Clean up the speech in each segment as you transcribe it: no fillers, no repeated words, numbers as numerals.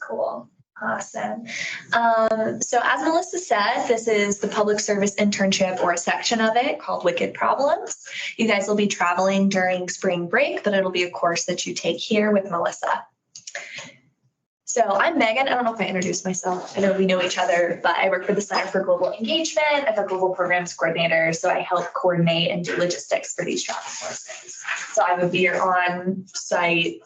Cool. Awesome. So as Melissa said, this is the public service internship or a section of it called Wicked Problems. You guys will be traveling during spring break, but it'll be a course that you take here with Melissa. So I'm Megan. I don't know if I introduced myself. I know we know each other, but I work for the Center for Global Engagement. I'm a global programs coordinator, so I help coordinate and do logistics for these travel courses. So I would be your on-site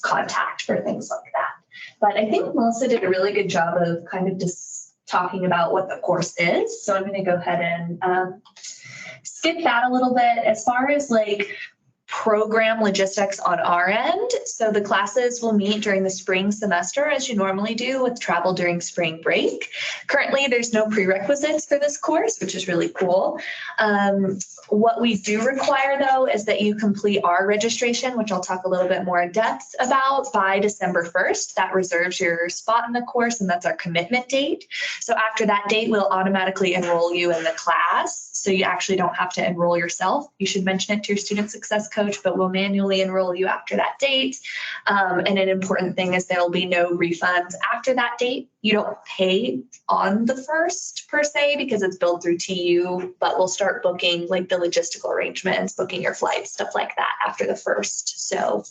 contact for things like that. But I think Melissa did a really good job of kind of just talking about what the course is. So I'm going to go ahead and skip that a little bit as far as like program logistics on our end. So the classes will meet during the spring semester as you normally do with travel during spring break. Currently, there's no prerequisites for this course, which is really cool. What we do require, though, is that you complete our registration, which I'll talk a little bit more in depth about, by December 1st. That reserves your spot in the course, and that's our commitment date. So after that date, we'll automatically enroll you in the class. So you actually don't have to enroll yourself. You should mention it to your student success coach, but we'll manually enroll you after that date. And an important thing is there will be no refunds after that date. You don't pay on the 1st per se because it's billed through TU, but we'll start booking like the logistical arrangements, booking your flights, stuff like that after the 1st. So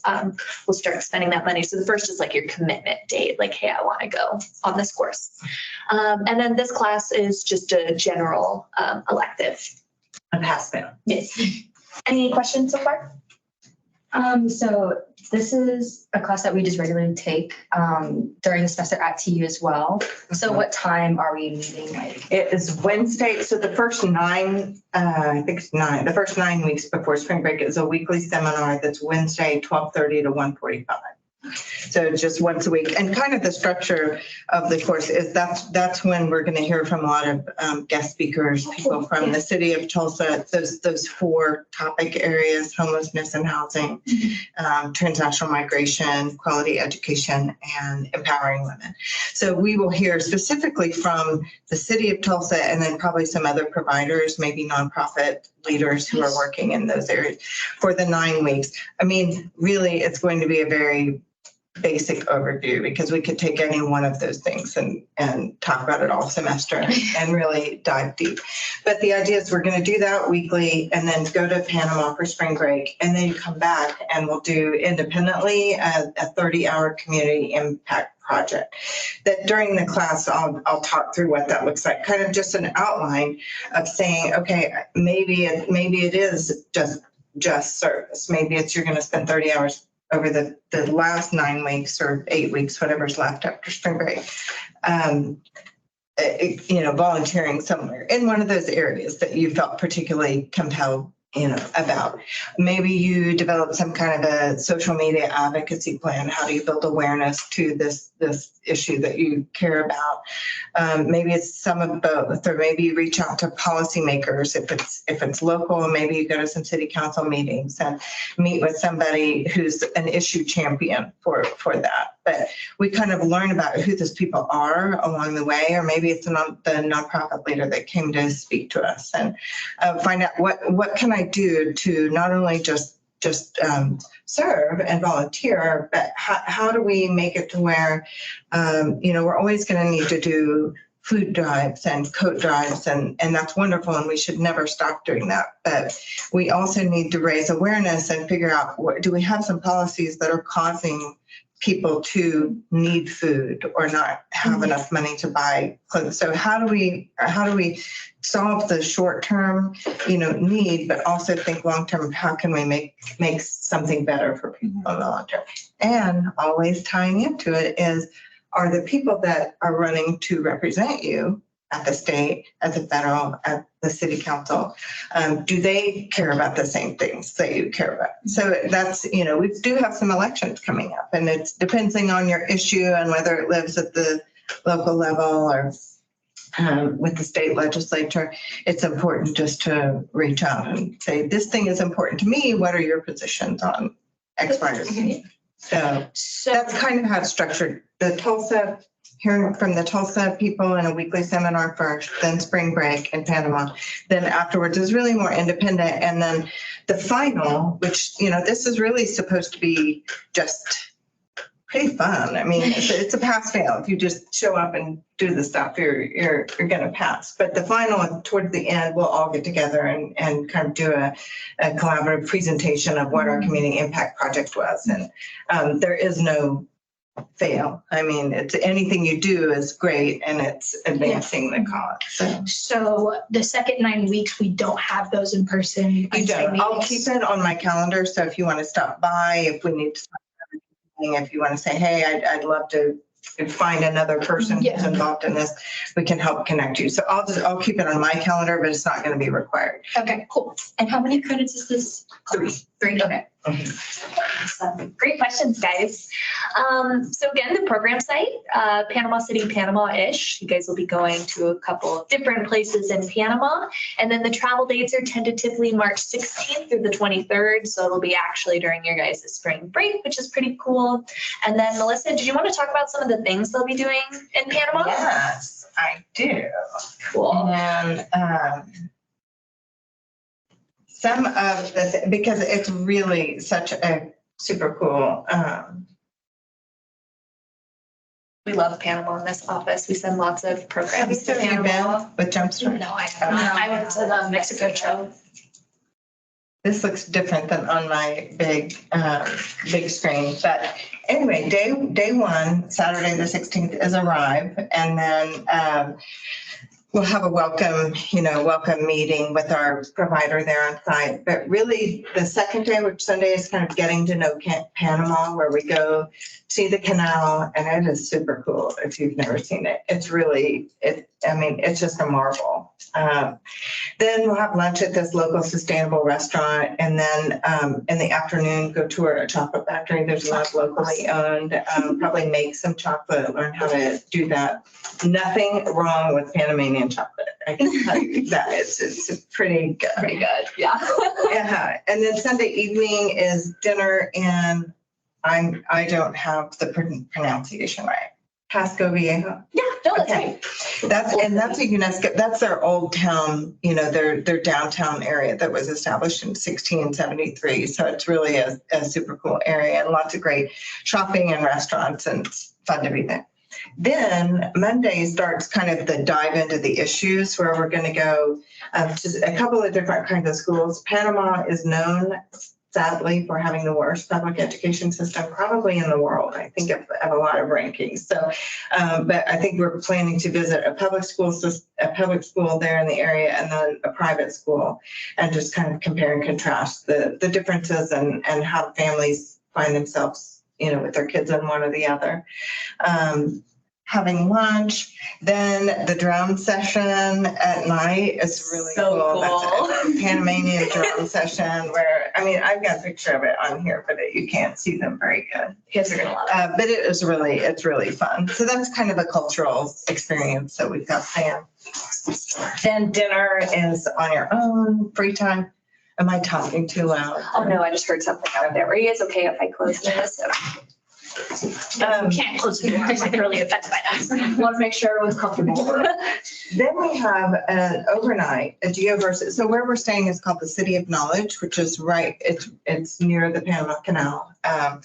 we'll start spending that money. So the 1st is like your commitment date, like, hey, I want to go on this course. And then this class is just a general elective. A pass fail. Yes. Any questions so far? So this is a class that we just regularly take during the semester at TU as well. So what time are we meeting? Like, It is Wednesday. So the first the first 9 weeks before spring break is a weekly seminar that's Wednesday, 12:30 to 1:45. So just once a week. And kind of the structure of the course is that's when we're going to hear from a lot of guest speakers, people from the city of Tulsa, those 4 topic areas: homelessness and housing, transnational migration, quality education, and empowering women. So we will hear specifically from the city of Tulsa and then probably some other providers, maybe nonprofit leaders who are working in those areas for the 9 weeks. I mean, really, it's going to be a very basic overview because we could take any one of those things and talk about it all semester and really dive deep. But the idea is we're going to do that weekly and then go to Panama for spring break and then come back and we'll do independently a 30-hour community impact project. That during the class, I'll talk through what that looks like, kind of just an outline of saying, okay, maybe it is just service. Maybe it's you're going to spend 30 hours over the last 9 weeks or 8 weeks, whatever's left after spring break, volunteering somewhere in one of those areas that you felt particularly compelled, about. Maybe you develop some kind of a social media advocacy plan. How do you build awareness to this issue that you care about? Maybe it's some of both, or maybe you reach out to policymakers if it's local. Maybe you go to some city council meetings and meet with somebody who's an issue champion for that. But we kind of learn about who those people are along the way, or maybe it's the nonprofit leader that came to speak to us and find out what can I do to not only just serve and volunteer, but how do we make it to where, we're always going to need to do food drives and coat drives, and that's wonderful, and we should never stop doing that. But we also need to raise awareness and figure out, do we have some policies that are causing people to need food or not have enough money to buy clothes? So how do we solve the short-term, need, but also think long-term? How can we make something better for people in the long term? And always tying into it is, are the people that are running to represent you at the state, at the federal, at the city council, do they care about the same things that you care about? So that's, we do have some elections coming up, and it's depending on your issue and whether it lives at the local level or with the state legislature. It's important just to reach out and say, this thing is important to me. What are your positions on X, Y, or Z? So that's kind of how it's structured. Hearing from the Tulsa people in a weekly seminar first, then spring break in Panama. Then afterwards is really more independent. And then the final, which, this is really supposed to be just pretty fun. I mean, it's a pass fail. If you just show up and do the stuff, you're going to pass. But the final, towards the end, we'll all get together and kind of do a collaborative presentation of what our community impact project was. And there is no fail. I mean, it's anything you do is great, and it's advancing the cause. So the second 9 weeks, we don't have those in person. You don't. I'll keep it on my calendar. So if you want to stop by, if we need to, if you want to say, hey, I'd love to find another person who's Yeah. involved in this, we can help connect you. So I'll keep it on my calendar, but it's not going to be required. Okay, cool. And how many credits is this? 3. 3, okay. Awesome. Great questions, guys. So again, the program site, Panama City, Panama-ish. You guys will be going to a couple of different places in Panama. And then the travel dates are tentatively March 16th through the 23rd. So it'll be actually during your guys' spring break, which is pretty cool. And then Melissa, did you want to talk about some of the things they'll be doing in Panama? Yes, I do. Cool. And some of the, because it's really such a super cool, We love Panama in this office. We send lots of programs to have you Panama. been with Jumpstart? No, I haven't. I went to the Mexico trip. This looks different than on my big screen, but anyway, day one, Saturday the 16th is Arrive, and then we'll have a welcome meeting with our provider there on site. But really, the second day, which Sunday, is kind of getting to know Panama, where we go see the canal, and it is super cool if you've never seen it. It's really, it's just a marvel. Then we'll have lunch at this local sustainable restaurant, and then in the afternoon, go tour a chocolate factory. There's a lot locally owned, probably make some chocolate, learn how to do that. Nothing wrong with Panamanian chocolate. I can tell you that. It's pretty good. Pretty good, yeah. Yeah. And then Sunday evening is dinner, and I don't have the pronunciation right. Pasco Viejo. Yeah, no, that's Okay. right. That's a UNESCO, that's their old town, their downtown area that was established in 1673. So it's really a super cool area, and lots of great shopping and restaurants, and it's fun to be there. Then Monday starts kind of the dive into the issues, where we're going to go to a couple of different kinds of schools. Panama is known, sadly, for having the worst public education system probably in the world. I think of a lot of rankings. So, but I think we're planning to visit a public school there in the area, and then a private school, and just kind of compare and contrast the differences and how families find themselves, with their kids in one or the other. Having lunch, then the drum session at night is really So cool. That's a Panamanian drum session where, I've got a picture of it on here, but you can't see them very good. You guys are gonna love it. But it's really fun. So that's kind of a cultural experience that we've got planned. Then dinner is on your own, free time. Am I talking too loud? Oh no, I just heard something out there. Are you guys okay if I close this? We can't close the door. I'm really offended by that. Want to make sure everyone's comfortable. Then we have an overnight, a geoversity. So where we're staying is called the City of Knowledge, which is it's near the Panama Canal. At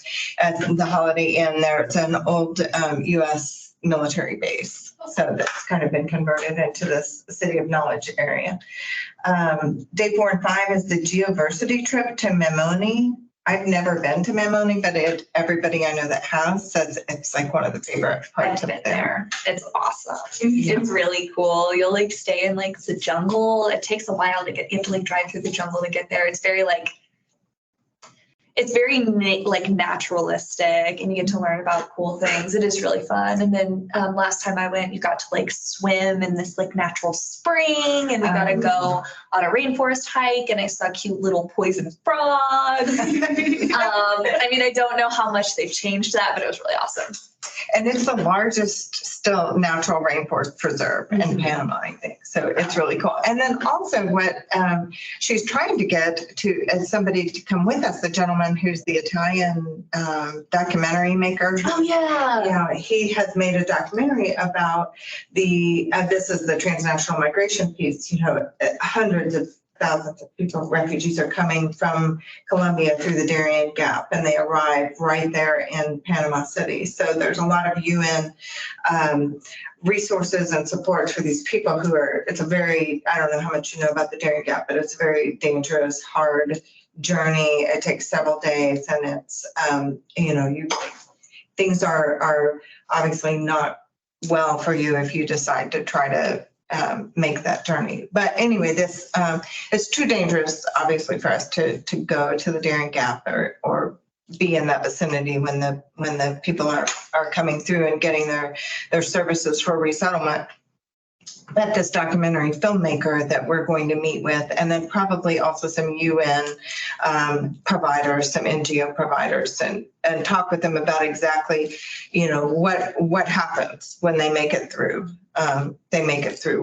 the Holiday Inn there, it's an old U.S. military base. So that's kind of been converted into this City of Knowledge area. Day 4 and 5 is the geoversity trip to Mamoni. I've never been to Mamoni, but everybody I know that has says it's like one of the favorite parts I've of been it there. It's awesome. It's really cool. You'll stay in the jungle. It takes a while to get, you have to drive through the jungle to get there. It's very naturalistic, and you get to learn about cool things. It is really fun. And then last time I went, you got to swim in this natural spring, and we got to go on a rainforest hike, and I saw cute little poison frogs. I don't know how much they've changed that, but it was really awesome. And it's the largest still natural rainforest preserve in Panama, I think. So it's really cool. And then also what she's trying to get to as somebody to come with us, the gentleman who's the Italian documentary maker. Oh yeah. Yeah, he has made a documentary about this is the transnational migration piece, hundreds of thousands of people, refugees are coming from Colombia through the Darien Gap, and they arrive right there in Panama City. So there's a lot of UN resources and support for these people who are, it's a very, I don't know how much you know about the Darien Gap, but it's a very dangerous, hard journey. It takes several days, and it's, things are obviously not well for you if you decide to try to make that journey. But anyway, this it's too dangerous, obviously, for us to go to the Darien Gap or be in that vicinity when the people are coming through and getting their services for resettlement. But this documentary filmmaker that we're going to meet with, and then probably also some UN providers, some NGO providers, and talk with them about exactly, what happens when they make it through.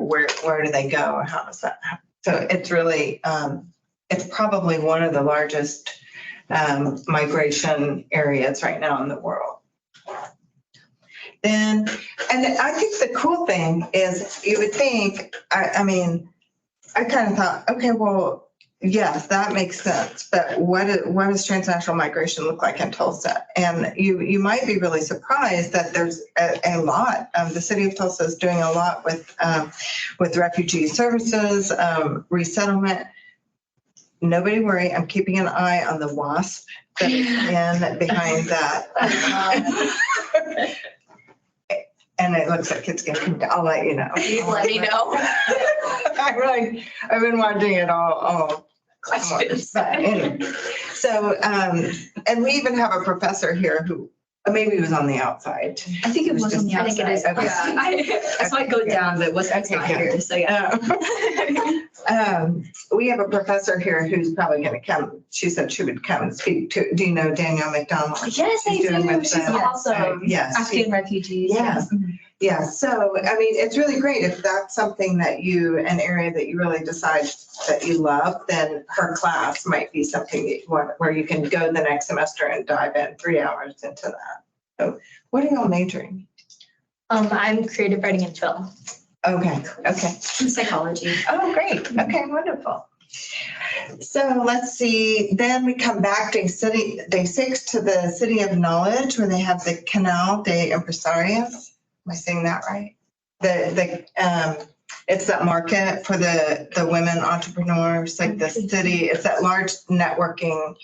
Where do they go? How does that happen? So it's really, it's probably one of the largest migration areas right now in the world. And I think the cool thing is, you would think, I kind of thought, okay, well, yes, that makes sense. But what does transnational migration look like in Tulsa? And you might be really surprised that there's a lot. The city of Tulsa is doing a lot with refugee services, resettlement. Nobody worry, I'm keeping an eye on the WASP that is in behind that. And it looks like it's getting, I'll let you know. Please let me know. I've been watching it all Questions. but anyway. So, and we even have a professor here who, maybe he was on the outside. I think it was on the I think it is. Okay. Yeah. I saw it go down, but it's not here, so yeah. We have a professor here who's probably going to come. She said she would come and speak to, do you know Danielle McDonald? Yes, I She's doing do. with She's the- awesome. Yes. Afghan refugees. Yeah. Yeah, so, it's really great if that's something that an area that you really decide that you love, then her class might be something that where you can go the next semester and dive in 3 hours into that. So what are y'all majoring? I'm creative writing and film. Okay. Psychology. Oh, great. Okay, wonderful. So let's see, then we come back day 6 to the City of Knowledge, where they have the Canal de Empresarios. Am I saying that right? It's that market for the women entrepreneurs, like the city, it's that large networking.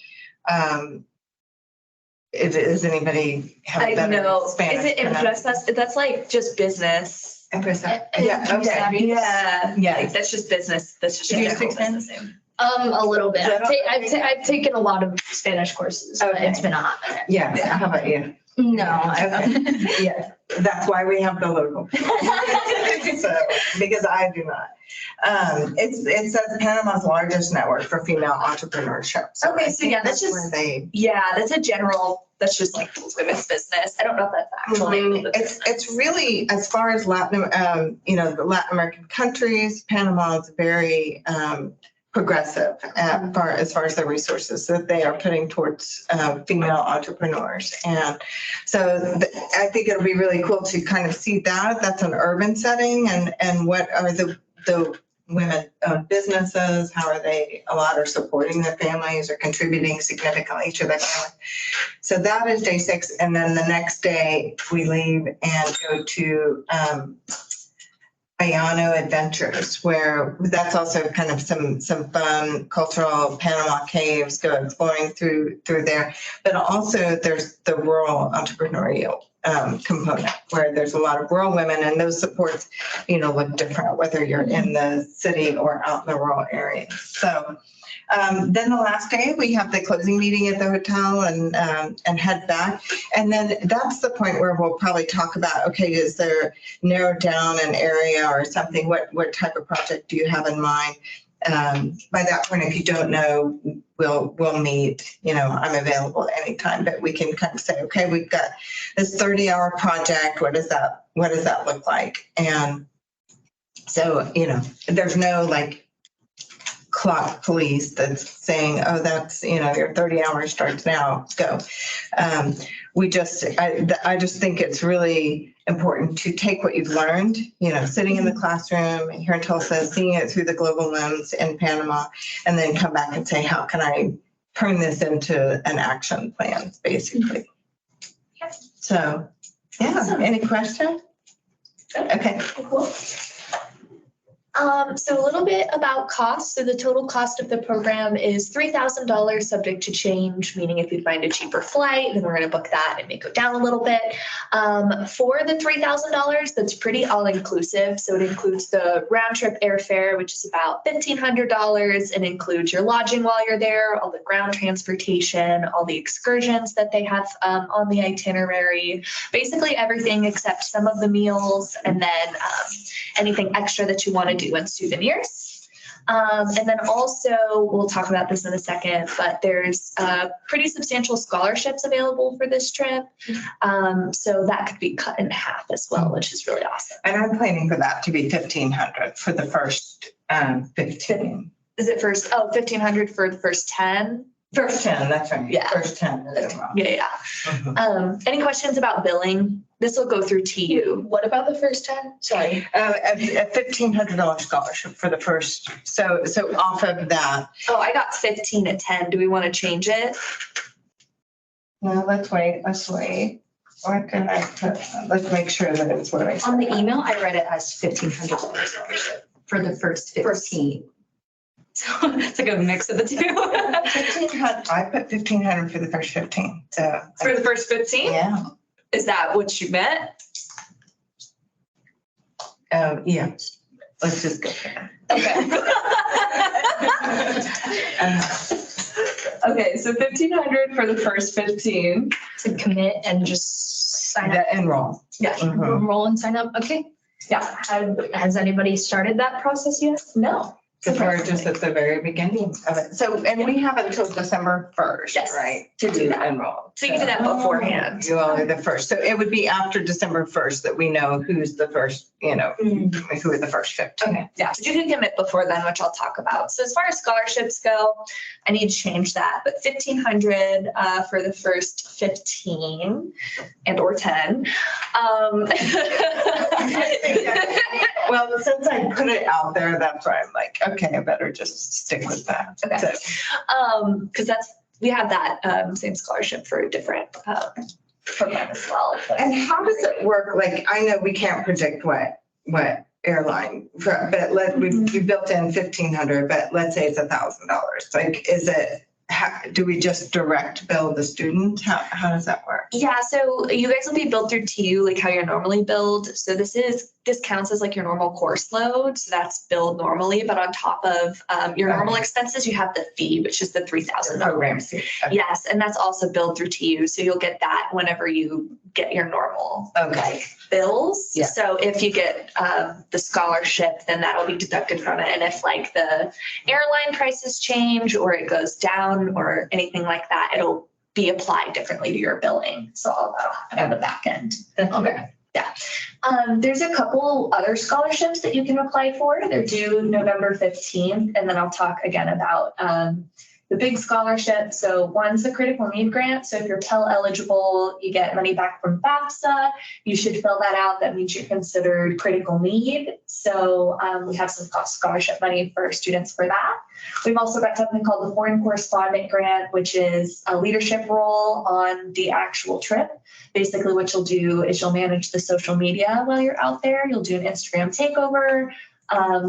Does anybody have I a better know. Spanish? Is it empresas? That's like just business. Empresa. Yeah, okay. Yeah. Yeah. Like, that's just business. That's just Do you general speak Spanish? business. A little bit. Little? I've taken a lot of Spanish courses, but Okay. it's been a hot minute. Yeah, how about you? No, Okay. Yeah, that's why we have the logo. So, because I do not. It says Panama's largest network for female entrepreneurship. Okay, I so think yeah, that's where just- they. Yeah, that's a general, that's just like women's business. I don't know if that's the actual name of the business. It's really, as far as the Latin American countries, Panama is very progressive as far as the resources that they are putting towards female entrepreneurs. And so I think it'll be really cool to kind of see that. That's an urban setting, and what are the women-owned businesses, how are they, a lot are supporting their families or contributing significantly to their family. So that is day 6. And then the next day we leave and go to Ayano Adventures, where that's also kind of some fun cultural Panama caves, go exploring through there. But also there's the rural entrepreneurial component, where there's a lot of rural women, and those supports, look different, whether you're in the city or out in the rural areas. So then the last day we have the closing meeting at the hotel and head back. And then that's the point where we'll probably talk about, okay, is there narrowed down an area or something? What type of project do you have in mind? By that point, if you don't know, we'll meet, I'm available at any time, but we can kind of say, okay, we've got this 30-hour project. What does that look like? And so, there's no clock police that's saying, oh, that's, your 30 hours starts now, go. I just think it's really important to take what you've learned, sitting in the classroom here in Tulsa, seeing it through the global lens in Panama, and then come back and say, how can I turn this into an action plan, basically. So, yeah, Awesome. any questions? Okay. Cool. So a little bit about cost. So the total cost of the program is $3,000 subject to change, meaning if you find a cheaper flight, then we're going to book that and it may go down a little bit. For the $3,000, that's pretty all-inclusive. So it includes the round trip airfare, which is about $1,500, and includes your lodging while you're there, all the ground transportation, all the excursions that they have on the itinerary, basically everything except some of the meals, and then anything extra that you want to do and souvenirs. And then also, we'll talk about this in a second, but there's pretty substantial scholarships available for this trip. So that could be cut in half as well, which is really awesome. And I'm planning for that to be $1,500 for the first 15. Is it first? Oh, $1,500 for the first 10? First 10, that's right. Yeah. First 10. Yeah. Mhm. Any questions about billing? This will go through TU. What about the first 10? Sorry. A $1,500 scholarship for the first. So off of that. Oh, I got 15 at 10. Do we want to change it? No, let's wait. What can I put? Let's make sure that it's what I said. On the email, I read it as $1,500 for the first 15. So it's like a mix of the two. 1,500. I put 1,500 for the first 15. So For the first 15? yeah. Is that what you meant? Yeah. Let's just go there. Okay, so 1,500 for the first 15. To commit and just sign up, That enroll. Yeah. Mhm. enroll and sign up. Okay. Yeah. Has anybody started that process yet? No. Because we're just at the very beginning of it. So, and we have until December 1st, Yes, right? to do that. Enroll. So you can do that beforehand. You all are the first. So it would be after December 1st that we know who's the first, who are the first 15. Okay, yeah, but you can commit before then, which I'll talk about. So as far as scholarships go, I need to change that, but 1,500 for the first 15 and or 10. Well, since I put it out there, that's why I'm like, okay, I better just stick with that. Okay. So, Because we have that same scholarship for a different program as well. and how does it work? Like, I know we can't predict what airline, but you built in 1,500, but let's say it's $1,000. Like, do we just direct bill the student? How does that work? Yeah, so you guys will be billed through TU, like how you're normally billed. So this counts as like your normal course load. So that's billed normally, but on top of your normal expenses, you have the fee, which is the $3,000. Program. Yes, and that's also billed through TU. So you'll get that whenever you get your normal Okay. bills. Yeah. So if you get the scholarship, then that'll be deducted from it. And if like the airline prices change or it goes down or anything like that, it'll be applied differently to your billing. So all that on the back end. Okay. There's a couple other scholarships that you can apply for. They're due November 15th. And then I'll talk again about the big scholarship. So one's the critical need grant. So if you're Pell eligible, you get money back from FAFSA. You should fill that out. That means you're considered critical need. So we have some scholarship money for students for that. We've also got something called the Foreign Correspondent Grant, which is a leadership role on the actual trip. Basically, what you'll do is you'll manage the social media while you're out there. You'll do an Instagram takeover.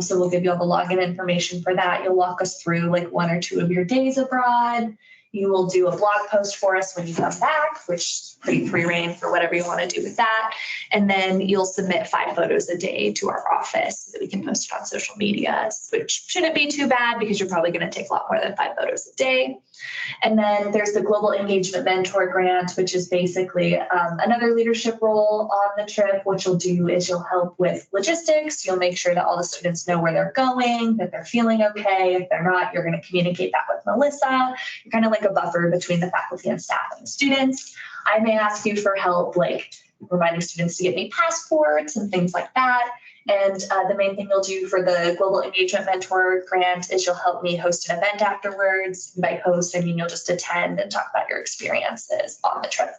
So we'll give you all the login information for that. You'll walk us through like 1 or 2 of your days abroad. You will do a blog post for us when you come back, which is pretty free reign for whatever you want to do with that. And then you'll submit 5 photos a day to our office so that we can post it on social media, which shouldn't be too bad because you're probably going to take a lot more than 5 photos a day. And then there's the Global Engagement Mentor Grant, which is basically another leadership role on the trip. What you'll do is you'll help with logistics. You'll make sure that all the students know where they're going, that they're feeling okay. If they're not, you're going to communicate that with Melissa. You're kind of like a buffer between the faculty and staff and the students. I may ask you for help, like reminding students to get me passports and things like that. And the main thing you'll do for the Global Engagement Mentor grant is you'll help me host an event afterwards. By host, I mean you'll just attend and talk about your experiences on the trip.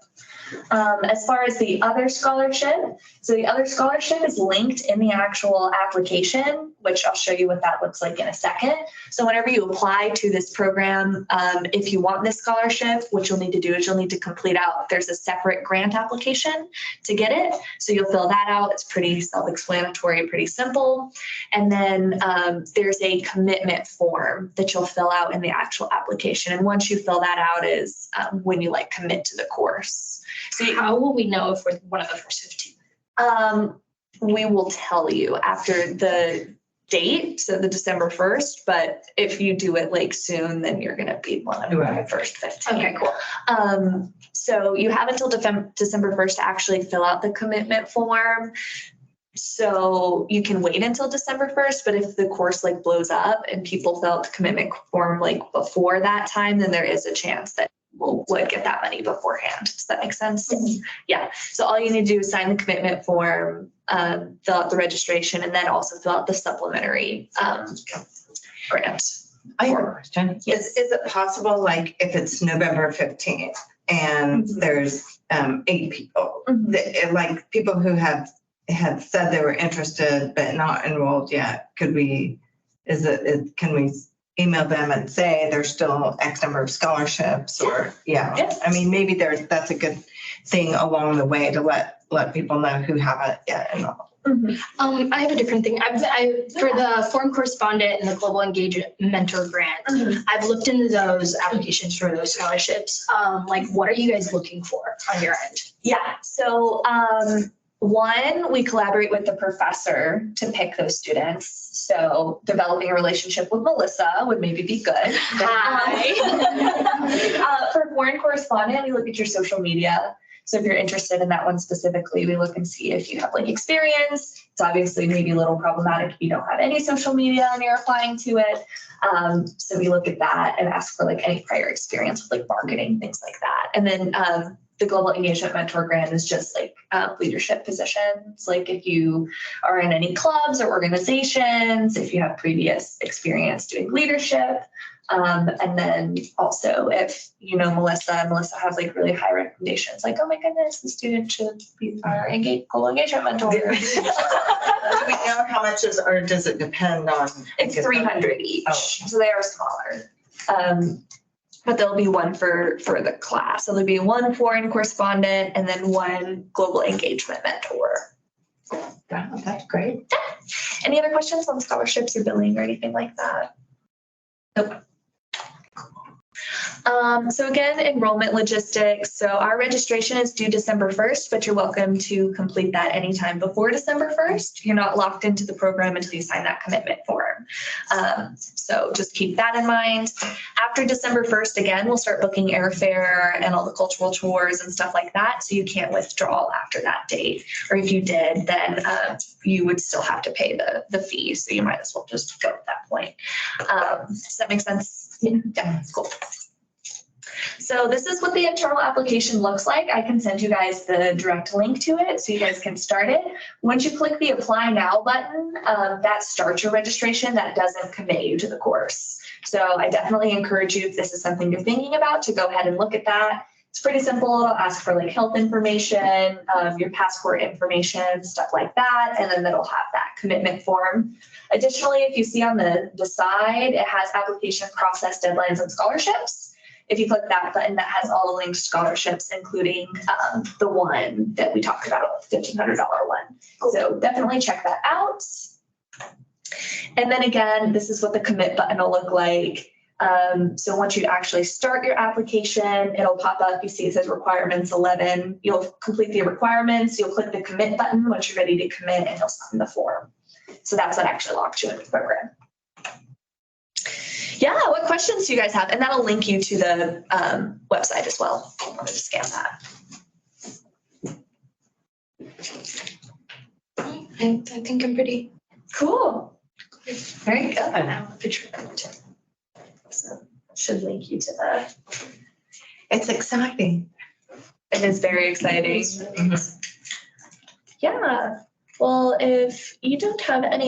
As far as the other scholarship, so the other scholarship is linked in the actual application, which I'll show you what that looks like in a second. So whenever you apply to this program, if you want this scholarship, what you'll need to do is you'll need to complete out, there's a separate grant application to get it. So you'll fill that out. It's pretty self-explanatory, pretty simple. And then there's a commitment form that you'll fill out in the actual application. And once you fill that out is when you like commit to the course. So how will we know if we're one of the first 15? We will tell you after the date, so the December 1st, but if you do it like soon, then you're gonna be one of the first 15. Okay, cool. So you have until December 1st to actually fill out the commitment form. So you can wait until December 1st, but if the course like blows up and people fill out the commitment form like before that time, then there is a chance that we'll like get that money beforehand. Does that make sense? Mm-hmm. Yeah. So all you need to do is sign the commitment form, fill out the registration, and then also fill out the supplementary grant. I have a question. Yes. Is it possible, like, if it's November 15th and there's 8 people, that, like, people who had said they were interested but not enrolled yet, can we email them and say there's still X number of scholarships or, Yes. I mean, maybe that's a good thing along the way to let people know who haven't yet enrolled. I have a different thing. For the foreign correspondent and the Global Engagement Mentor grant, I've looked into those applications for those scholarships. Like, what are you guys looking for on your end? Yeah. So one, we collaborate with the professor to pick those students. So developing a relationship with Melissa would maybe be good. Hi. For foreign correspondent, we look at your social media. So if you're interested in that one specifically, we look and see if you have like experience. It's obviously maybe a little problematic if you don't have any social media and you're applying to it. So we look at that and ask for like any prior experience with like marketing, things like that. And then the Global Engagement Mentor grant is just like leadership positions. Like if you are in any clubs or organizations, if you have previous experience doing leadership. And then also if you know Melissa has like really high recommendations, like, oh my goodness, the student should be our Global Engagement Mentor. Do we know how much or does it depend on? It's 300 each, so they are smaller. But there'll be one for the class. So there'll be one foreign correspondent and then one Global Engagement Mentor. Wow, that's great. Any other questions on scholarships or billing or anything like that? Nope. So again, enrollment logistics. So our registration is due December 1st, but you're welcome to complete that anytime before December 1st. You're not locked into the program until you sign that commitment form. So just keep that in mind. After December 1st, again, we'll start booking airfare and all the cultural tours and stuff like that. So you can't withdraw after that date. Or if you did, then you would still have to pay the fee. So you might as well just go at that point. Does that make sense? Yeah, that's cool. So this is what the internal application looks like. I can send you guys the direct link to it so you guys can start it. Once you click the apply now button, that starts your registration. That doesn't commit you to the course. So I definitely encourage you, if this is something you're thinking about, to go ahead and look at that. It's pretty simple. It'll ask for like health information, your passport information, stuff like that. And then it'll have that commitment form. Additionally, if you see on the side, it has application process deadlines and scholarships. If you click that button, that has all the linked scholarships, including the one that we talked about, the $1,500 one. So definitely check that out. And then again, this is what the commit button will look like. So once you actually start your application, it'll pop up. You see it says requirements 11. You'll complete the requirements. You'll click the commit button once you're ready to commit, and you'll sign the form. So that's what actually locks you in the program. Yeah, what questions do you guys have? And that'll link you to the website as well. I'm going to scan that. I think I'm pretty cool. Very good. Now a picture of it too. So should link you to the. It's exciting. It is very exciting. Yeah. Well, if you don't have any